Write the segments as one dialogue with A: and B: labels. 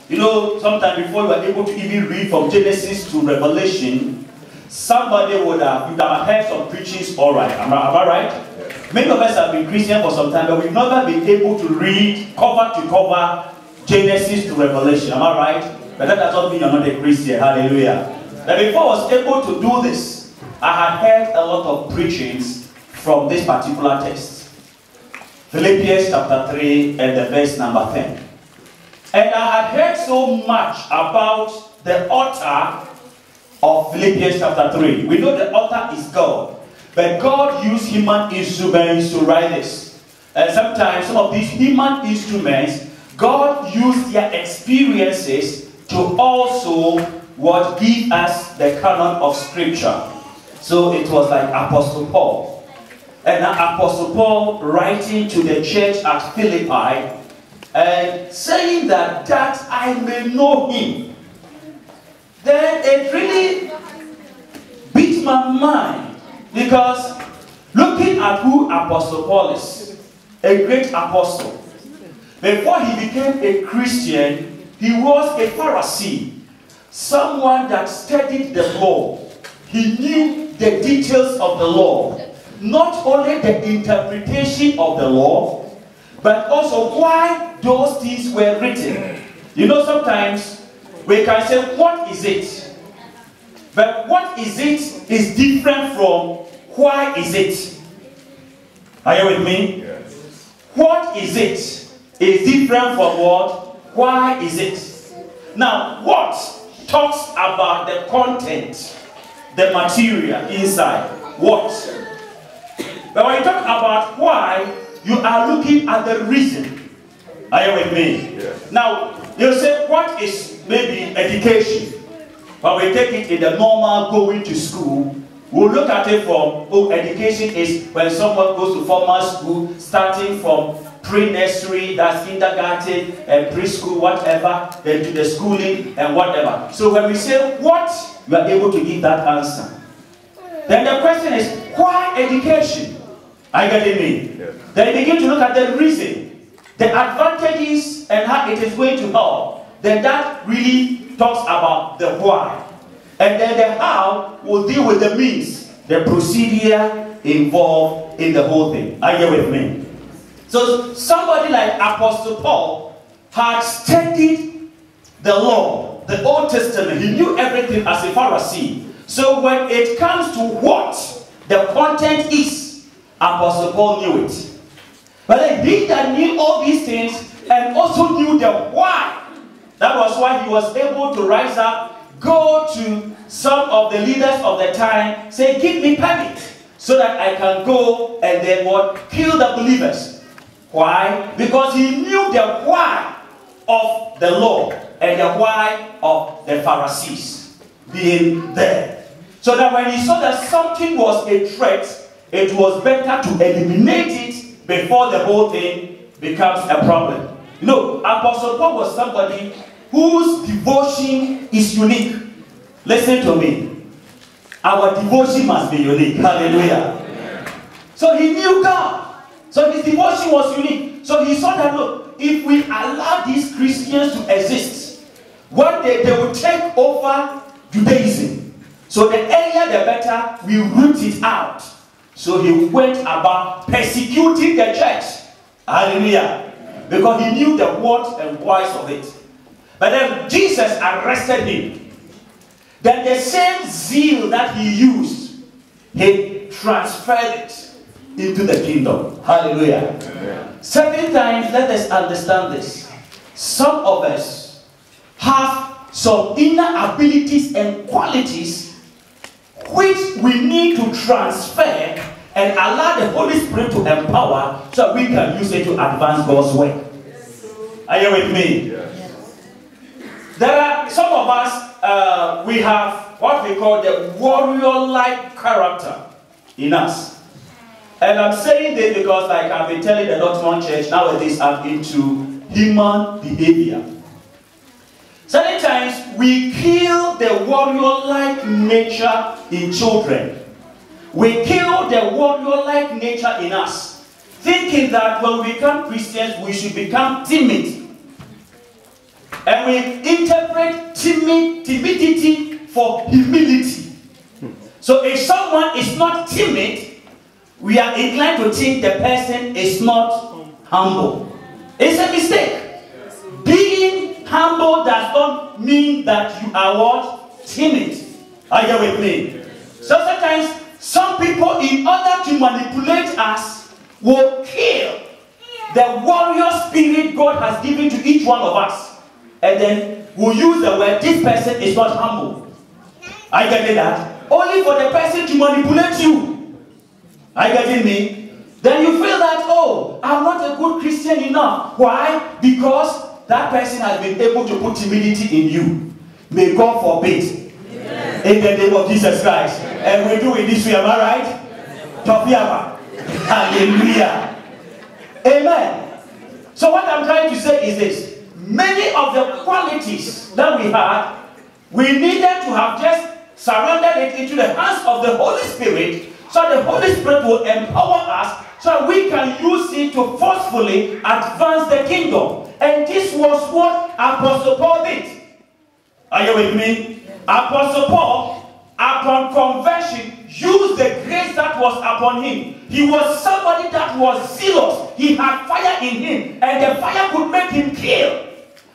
A: you know, sometimes before you are able to even read from Genesis to Revelation, somebody would have heard some preachings, all right. Am I right? Many of us have been Christian for some time, but we've never been able to read cover to cover Genesis to Revelation. Am I right? But that does not mean you're not a Christian. Hallelujah. But before I was able to do this, I had heard a lot of preachings from this particular text. Philippians chapter 3 and the verse number 10. And I had heard so much about the author of Philippians chapter 3. We know the author is God. But God used human instruments to write this. And sometimes some of these human instruments, God used their experiences to also give us the canon of scripture. So it was like Apostle Paul. And Apostle Paul writing to the church at Philippi and saying that I may know him. Then it really beat my mind, because looking at who Apostle Paul is, a great apostle. Before he became a Christian, he was a Pharisee, someone that studied the law. He knew the details of the law, not only the interpretation of the law, but also why those things were written. You know, sometimes we can say, what is it? But what is it is different from why is it. Are you with me? Yes. What is it is different from what? Why is it? Now, what talks about the content, the material inside. What? But when you talk about why, you are looking at the reason. Are you with me? Yes. Now, you say, what is maybe education? When we take it in the normal going to school, we'll look at it from, education is when someone goes to formal school, starting from pre-nursery, that's kindergarten, and preschool, whatever, then to the schooling and whatever. So when we say what, you are able to give that answer. Then the question is, why education? Are you getting me? Yes. Then you begin to look at the reason, the advantages, and how it is going to help. Then that really talks about the why. And then the how will deal with the means, the procedure involved in the whole thing. Are you with me? So somebody like Apostle Paul had studied the law, the Old Testament. He knew everything as a Pharisee. So when it comes to what the content is, Apostle Paul knew it. But then he that knew all these things and also knew the why. That was why he was able to rise up, go to some of the leaders of the time, say, give me permit, so that I can go and then what? Kill the believers. Why? Because he knew the why of the law and the why of the Pharisees being there. So that when he saw that something was a threat, it was better to eliminate it before the whole thing becomes a problem. You know, Apostle Paul was somebody whose devotion is unique. Listen to me. Our devotion must be unique. Hallelujah. Amen. So he knew God. So his devotion was unique. So he saw that, look, if we allow these Christians to exist, one day they will take over Judaism. So the earlier the better, we root it out. So he went about persecuting the church. Hallelujah. Because he knew the what and whys of it. But then Jesus arrested him. Then the same zeal that he used, he transferred it into the kingdom. Hallelujah. Amen. Certain times, let us understand this. Some of us have some inner abilities and qualities which we need to transfer and allow the Holy Spirit to empower so we can use it to advance God's work. Are you with me? Yes. There are some of us, we have what we call the warrior-like character in us. And I'm saying this because, like I've been telling the Dortmund Church, nowadays I'm into human behavior. Certain times we kill the warrior-like nature in children. We kill the warrior-like nature in us, thinking that when we become Christians, we should become timid. And and we interpret timidity for humility. So if someone is not timid, we are inclined to think the person is not humble. It's a mistake. Being humble does not mean that you are what? Timid. Are you with me? So sometimes some people, in order to manipulate us, will kill the warrior spirit God has given to each one of us. And then we'll use the word, this person is not humble. Are you getting that? Only for the person to manipulate you. Are you getting me? Then you feel that, oh, I'm not a good Christian enough. Why? Because that person has been able to put timidity in you. May God forbid. In the name of Jesus Christ. And we do it this way, am I right? Topiama. Hallelujah. Amen. So what I'm trying to say is this. Many of the qualities that we had, we needed to have just surrendered it into the hands of the Holy Spirit, so the Holy Spirit will empower us so we can use it to forcefully advance the kingdom. And this was what Apostle Paul did. Are you with me? Apostle Paul, upon conversion, used the grace that was upon him. He was somebody that was zealous. He had fire in him, and the fire could make him kill.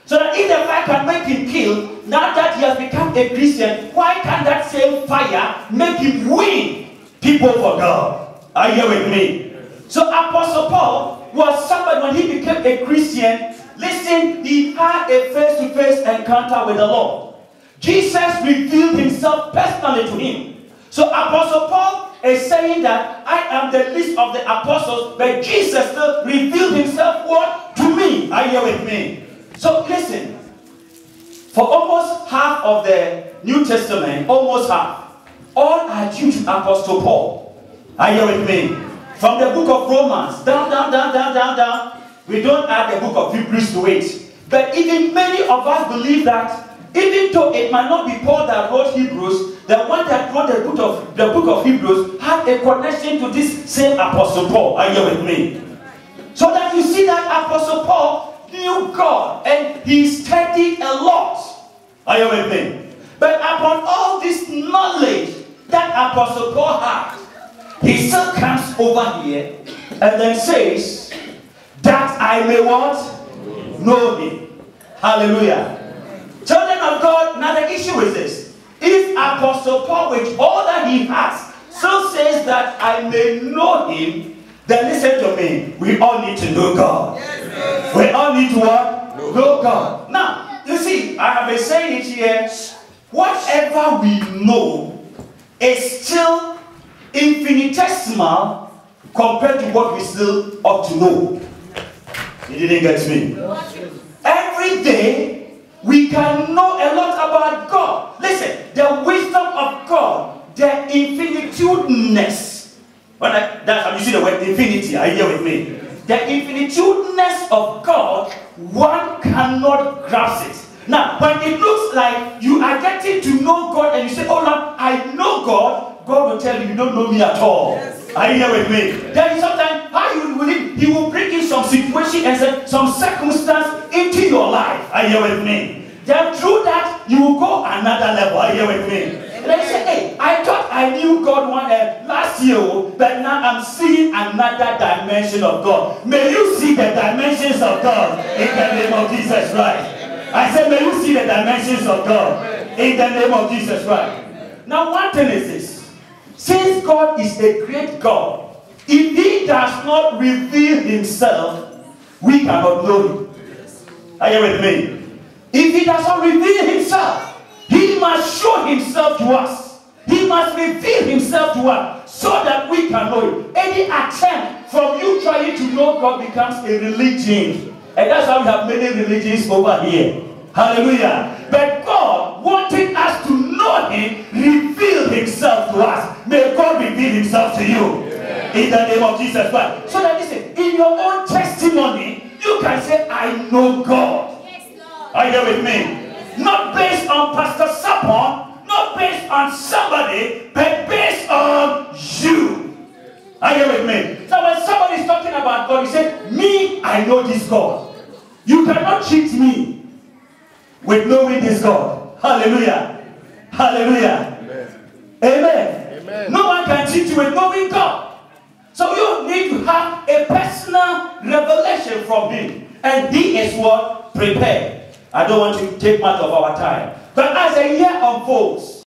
A: So that if the fire can make him kill, now that he has become a Christian, why can't that same fire make him win people for God? Are you with me? So Apostle Paul was somebody, when he became a Christian, listen, he had a face-to-face encounter with the Lord. Jesus revealed himself personally to him. So Apostle Paul is saying that I am the least of the apostles, but Jesus still revealed himself what? To me. Are you with me? So listen, for almost half of the New Testament, almost half, all are due to Apostle Paul. Are you with me? From the book of Romans, down, we don't add the book of Hebrews to it. But even many of us believe that even though it might not be Paul that wrote Hebrews, the one that wrote the book of Hebrews had a connection to this same Apostle Paul. Are you with me? So that you see that Apostle Paul knew God and he studied a lot. Are you with me? But upon all this knowledge that Apostle Paul had, he still comes over here and then says that I may what? Know him. Hallelujah. Children of God, now the issue is this. If Apostle Paul, with all that he has, still says that I may know him, then listen to me. We all need to know God. Yes, we all need to what? Know God. Now, you see, I have been saying it here. Whatever we know is still infinitesimal compared to what we still ought to know. You didn't get me? Every day, we can know a lot about God. Listen, the wisdom of God, the infinitudeness. That's how you see the word infinity. Are you here with me? The infinitudeness of God, one cannot grasp it. Now, when it looks like you are getting to know God and you say, oh Lord, I know God, God will tell you, you don't know me at all. Yes. Are you here with me? Then sometimes, how you will He will bring in some situation and some circumstance into your life. Are you here with me? Then through that, you will go another level. Are you here with me? They say, hey, I thought I knew God last year, but now I'm seeing another dimension of God. May you see the dimensions of God in the name of Jesus Christ. I said, may you see the dimensions of God in the name of Jesus Christ. Now, one thing is this. Since God is a great God, if He does not reveal Himself, we cannot know Him. Are you with me? If He does not reveal Himself, He must show Himself to us. He must reveal Himself to us so that we can know Him. Any attempt from you trying to know God becomes a religion. And that's why we have many religions over here. Hallelujah. But God, wanting us to know Him, revealed Himself to us. May God reveal Himself to you. In the name of Jesus Christ. So that listen, in your own testimony, you can say, I know God. Are you here with me? Not based on Pastor Sapon, not based on somebody, but based on you. Are you with me? So when somebody is talking about God, you say, me, I know this God. You cannot cheat me. with knowing this God. Hallelujah. Hallelujah. Amen. Amen. No one can teach you with knowing God. So you need to have a personal revelation from Him. And He is what? Prepared. I don't want to take much of our time. But as the year unfolds,